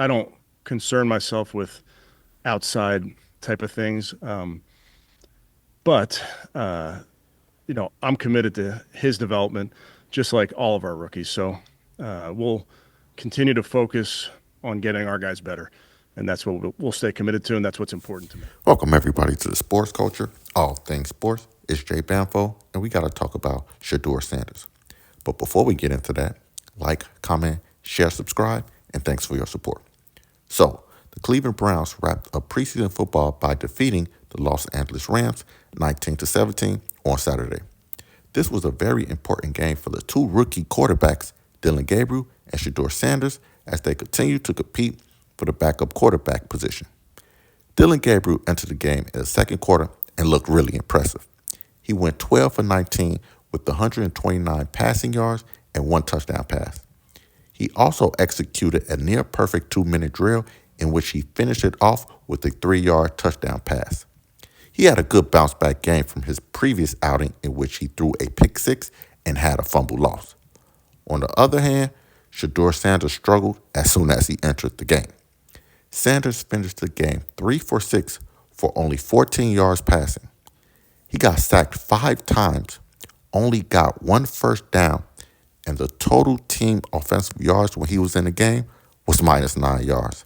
I don't concern myself with outside type of things. But I'm committed to his development, just like all of our rookies. So we'll continue to focus on getting our guys better, and that's what we'll stay committed to, and that's what's important to me. Welcome, everybody, to the Sports Culture, all things sports. It's Jay Banfo, and we got to talk about Shedeur Sanders. But before we get into that, like, comment, share, subscribe, and thanks for your support. So, the Cleveland Browns wrapped up preseason football by defeating the Los Angeles Rams 19-17 on Saturday. This was a very important game for the two rookie quarterbacks, Dylan Gabriel and Shedeur Sanders, as they continued to compete for the backup quarterback position. Dylan Gabriel entered the game in the second quarter and looked really impressive. He went 12 for 19 with 129 passing yards and one touchdown pass. He also executed a near-perfect 2-minute drill in which he finished it off with a 3-yard touchdown pass. He had a good bounce-back game from his previous outing in which he threw a pick six and had a fumble loss. On the other hand, Shedeur Sanders struggled as soon as he entered the game. Sanders finished the game 3 for 6 for only 14 yards passing. He got sacked 5 times, only got 1 first down, and the total team offensive yards when he was in the game was minus 9 yards.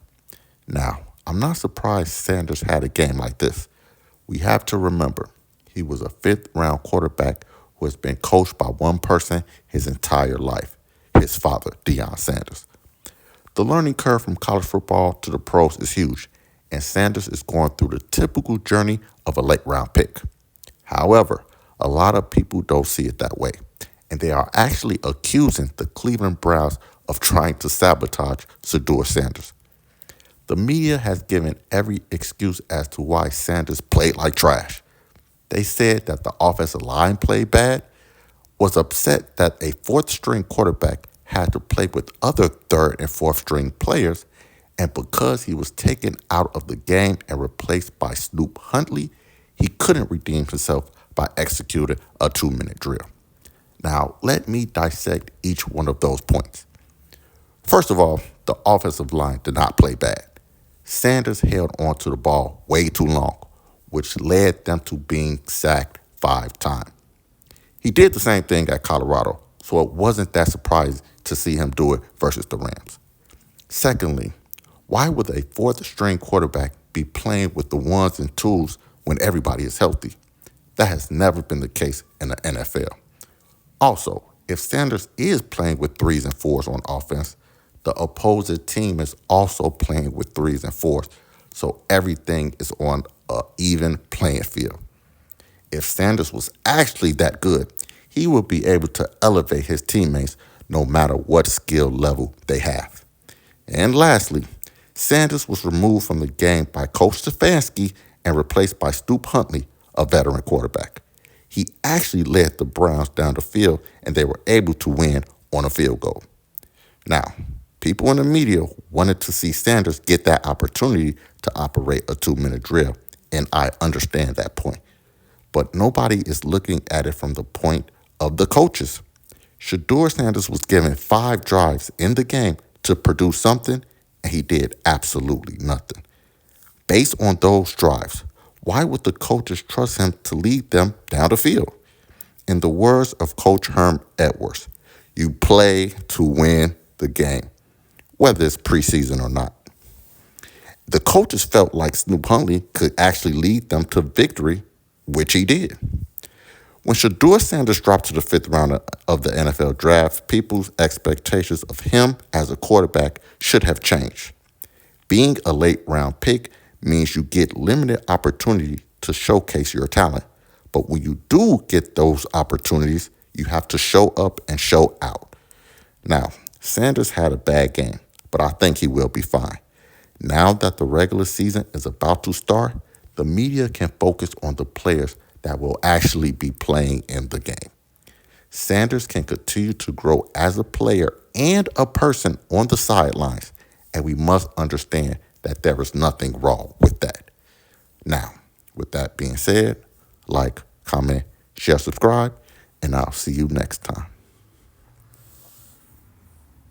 Now, I'm not surprised Sanders had a game like this. We have to remember, he was a 5th-round quarterback who has been coached by one person his entire life, his father, Deion Sanders. The learning curve from college football to the pros is huge, and Sanders is going through the typical journey of a late-round pick. However, a lot of people don't see it that way, and they are actually accusing the Cleveland Browns of trying to sabotage Shedeur Sanders. The media has given every excuse as to why Sanders played like trash. They said that the offensive line played bad, was upset that a 4th-string quarterback had to play with other 3rd and 4th-string players, and because he was taken out of the game and replaced by Snoop Huntley, he couldn't redeem himself by executing a 2-minute drill. Now, let me dissect each one of those points. First of all, the offensive line did not play bad. Sanders held on to the ball way too long, which led them to being sacked 5 times. He did the same thing at Colorado, so it wasn't that surprising to see him do it versus the Rams. Secondly, why would a 4th-string quarterback be playing with the ones and twos when everybody is healthy? That has never been the case in the NFL. Also, if Sanders is playing with 3s and 4s on offense, the opposing team is also playing with 3s and 4s, so everything is on an even playing field. If Sanders was actually that good, he would be able to elevate his teammates no matter what skill level they have. And lastly, Sanders was removed from the game by Coach Stefanski and replaced by Snoop Huntley, a veteran quarterback. He actually led the Browns down the field, and they were able to win on a field goal. Now, people in the media wanted to see Sanders get that opportunity to operate a 2-minute drill, and I understand that point. But nobody is looking at it from the point of the coaches. Shedeur Sanders was given 5 drives in the game to produce something, and he did absolutely nothing. Based on those drives, why would the coaches trust him to lead them down the field? In the words of Coach Herm Edwards, you play to win the game, whether it's preseason or not. The coaches felt like Snoop Huntley could actually lead them to victory, which he did. When Shedeur Sanders dropped to the 5th round of the NFL draft, people's expectations of him as a quarterback should have changed. Being a late round pick means you get limited opportunity to showcase your talent. But when you do get those opportunities, you have to show up and show out. Now, Sanders had a bad game, but I think he will be fine. Now that the regular season is about to start, the media can focus on the players that will actually be playing in the game. Sanders can continue to grow as a player and a person on the sidelines, and we must understand that there is nothing wrong with that. Now, with that being said, like, comment, share, subscribe, and I'll see you next time.